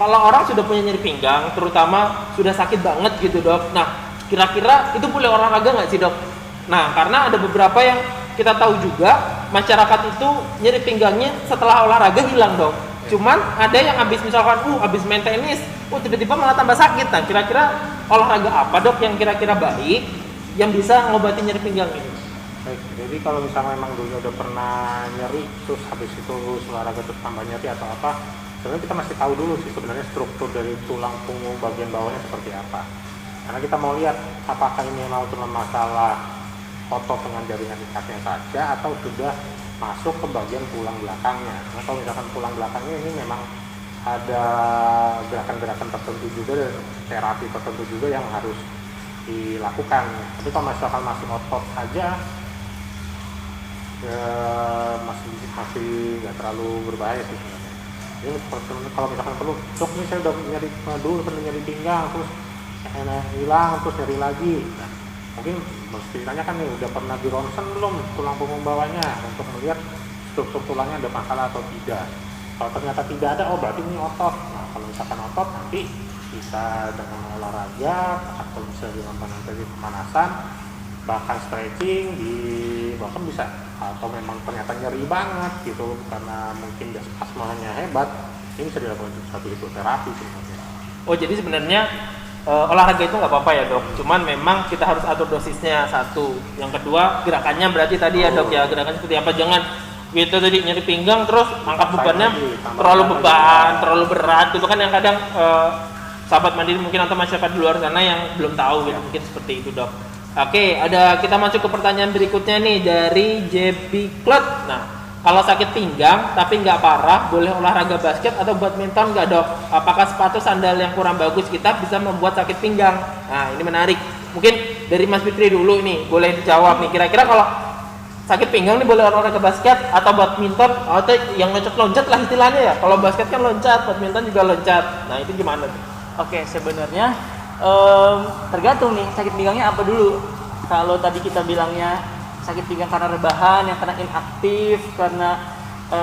kalau orang sudah punya nyeri pinggang, terutama sudah sakit banget gitu dok. Nah, kira-kira itu boleh olahraga nggak sih dok? Nah, karena ada beberapa yang kita tahu juga masyarakat itu nyeri pinggangnya setelah olahraga hilang dok. Cuman ada yang habis misalkan, habis main tenis, tiba-tiba malah tambah sakit. Nah, kira-kira olahraga apa dok yang kira-kira baik yang bisa ngobatin nyeri pinggang ini? Baik, jadi kalau misalnya memang dulu udah pernah nyeri, terus habis itu olahraga terus tambah nyeri atau apa, sebenarnya kita masih tahu dulu sih sebenarnya struktur dari tulang punggung bagian bawahnya seperti apa. Karena kita mau lihat apakah ini memang cuma masalah otot dengan jaringan ikatnya saja atau sudah masuk ke bagian tulang belakangnya. Karena kalau misalkan tulang belakangnya ini memang ada gerakan-gerakan tertentu juga dan terapi tertentu juga yang harus dilakukan. Tapi kalau misalkan masih otot aja, ya masih nggak terlalu berbahaya sih sebenarnya. Jadi kalau misalkan perlu, dok ini saya udah nyeri dulu pernah nyeri pinggang, terus hilang, terus nyeri lagi. Nah, mungkin mesti ditanyakan nih, udah pernah di ronsen belum tulang punggung bawahnya untuk melihat struktur tulangnya ada masalah atau tidak. Kalau ternyata tidak ada, berarti ini otot. Nah, kalau misalkan otot, nanti bisa dengan olahraga atau bisa dengan pemanasan, bahkan stretching, bahkan bisa, atau memang ternyata nyeri banget gitu karena mungkin asmanya hebat, ini bisa dilakukan satu hipoterapi sebenarnya. Jadi sebenarnya olahraga itu nggak apa-apa ya dok, cuman memang kita harus atur dosisnya satu. Yang kedua, gerakannya berarti tadi ya dok ya, gerakannya seperti apa, jangan gitu tadi nyeri pinggang terus angkat bebannya terlalu terlalu berat gitu kan, yang kadang sahabat mandiri mungkin atau masyarakat di luar sana yang belum tahu gitu, mungkin seperti itu dok. Oke, kita masuk ke pertanyaan berikutnya nih dari JB Cloud. Nah, kalau sakit pinggang tapi nggak parah, boleh olahraga basket atau badminton nggak dok? Apakah sepatu sandal yang kurang bagus kita bisa membuat sakit pinggang? Nah, ini menarik. Mungkin dari Mas Fikri dulu nih, boleh dijawab nih. Kira-kira kalau sakit pinggang nih boleh olahraga basket atau badminton atau yang loncat-loncat lah istilahnya ya? Kalau basket kan loncat, badminton juga loncat. Nah, itu gimana tuh? Oke, sebenarnya tergantung nih sakit pinggangnya apa dulu. Kalau tadi kita bilangnya sakit pinggang karena rebahan, yang karena inaktif, karena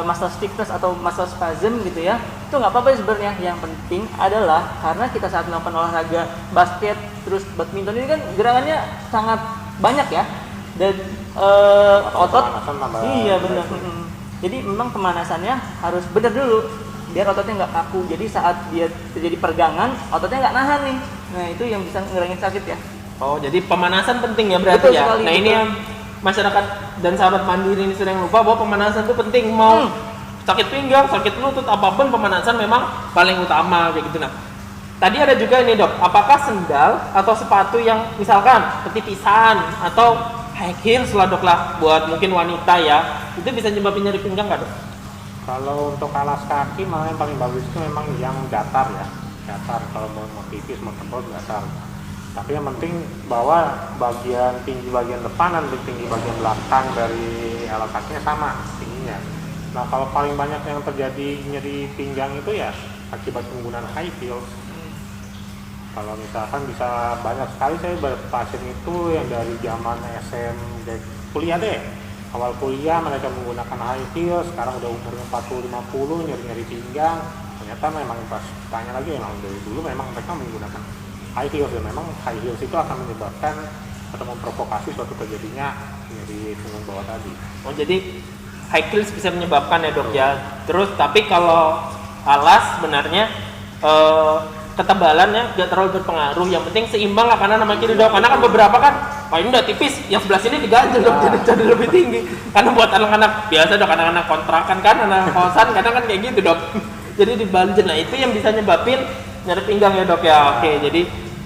muscle stiffness atau muscle spasm gitu ya, itu nggak apa-apa sebenarnya. Yang penting adalah karena kita saat melakukan olahraga basket terus badminton ini kan gerakannya sangat banyak ya, dan otot iya benar. Jadi memang pemanasannya harus benar dulu biar ototnya nggak kaku. Jadi saat dia terjadi pergangan, ototnya nggak nahan nih. Nah, itu yang bisa ngurangin sakit ya. Jadi pemanasan penting ya berarti. Betul ya. Sekali, nah, betul. Ini yang masyarakat dan sahabat mandiri ini sering lupa bahwa pemanasan itu penting. Mau sakit pinggang, sakit lutut, apapun pemanasan memang paling utama kayak gitu. Nah, tadi ada juga ini dok, apakah sendal atau sepatu yang misalkan ketipisan atau high heels lah dok lah buat mungkin wanita ya, itu bisa nyebabin nyeri pinggang nggak dok? Kalau untuk alas kaki malah yang paling bagus itu memang yang datar ya, datar. Kalau mau tipis mau tebal datar. Tapi yang penting bahwa bagian tinggi bagian depan dan tinggi bagian belakang dari alas kakinya sama tingginya. Nah, kalau paling banyak yang terjadi nyeri pinggang itu ya akibat penggunaan high heels. Kalau misalkan bisa banyak sekali saya pasien itu yang dari zaman kuliah deh. Awal kuliah mereka menggunakan high heels, sekarang udah umurnya 40-50 nyeri-nyeri pinggang. Ternyata memang pas tanya lagi memang dari dulu memang mereka menggunakan high heels, dan memang high heels itu akan menyebabkan atau memprovokasi suatu terjadinya nyeri punggung bawah tadi. Jadi high heels bisa menyebabkan ya dok ya. Terus tapi kalau alas sebenarnya ketebalannya nggak terlalu berpengaruh. Yang penting seimbang lah kanan sama kiri dok. Karena kan beberapa kan, ini udah tipis, yang sebelah sini diganjel dok, jadi lebih tinggi. Karena buat anak-anak biasa dok, anak-anak kontrakan kan, anak kosan kadang kan kayak gitu dok. Jadi dibanjel. Nah, itu yang bisa nyebabin nyeri pinggang ya dok ya. Oke,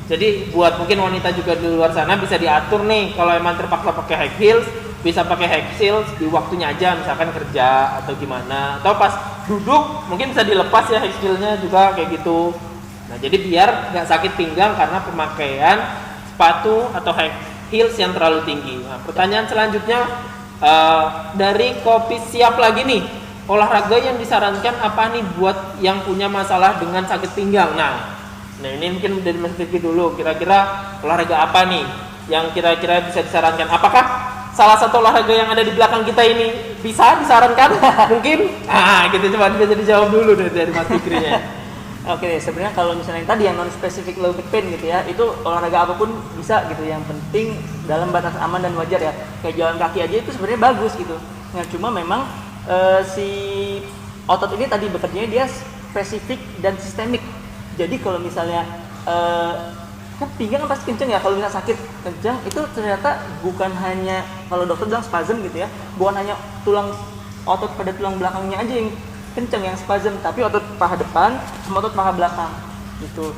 jadi buat mungkin wanita juga di luar sana bisa diatur nih, kalau emang terpaksa pakai high heels, bisa pakai high heels di waktunya aja, misalkan kerja atau gimana, atau pas duduk mungkin bisa dilepas ya high heelsnya juga kayak gitu. Nah, jadi biar nggak sakit pinggang karena pemakaian sepatu atau high heels yang terlalu tinggi. Nah, pertanyaan selanjutnya dari Kopi Siap lagi nih, olahraga yang disarankan apa nih buat yang punya masalah dengan sakit pinggang? Nah ini mungkin dari Mas Fikri dulu, kira-kira olahraga apa nih yang kira-kira bisa disarankan? Apakah salah satu olahraga yang ada di belakang kita ini bisa disarankan? Mungkin? Nah, kita coba bisa dijawab dulu dari Mas Fikrinya. Oke, sebenarnya kalau misalnya yang tadi yang non spesifik low back pain gitu ya, itu olahraga apapun bisa gitu. Yang penting dalam batas aman dan wajar ya. Kayak jalan kaki aja itu sebenarnya bagus gitu. Nah, cuma memang si otot ini tadi bekerjanya dia spesifik dan sistemik. Jadi kalau misalnya kan pinggang kan pasti kenceng ya, kalau misalnya sakit kenceng itu ternyata bukan hanya kalau dokter bilang spasm gitu ya, bukan hanya otot pada tulang belakangnya aja yang kenceng yang spasm, tapi otot paha depan sama otot paha belakang gitu.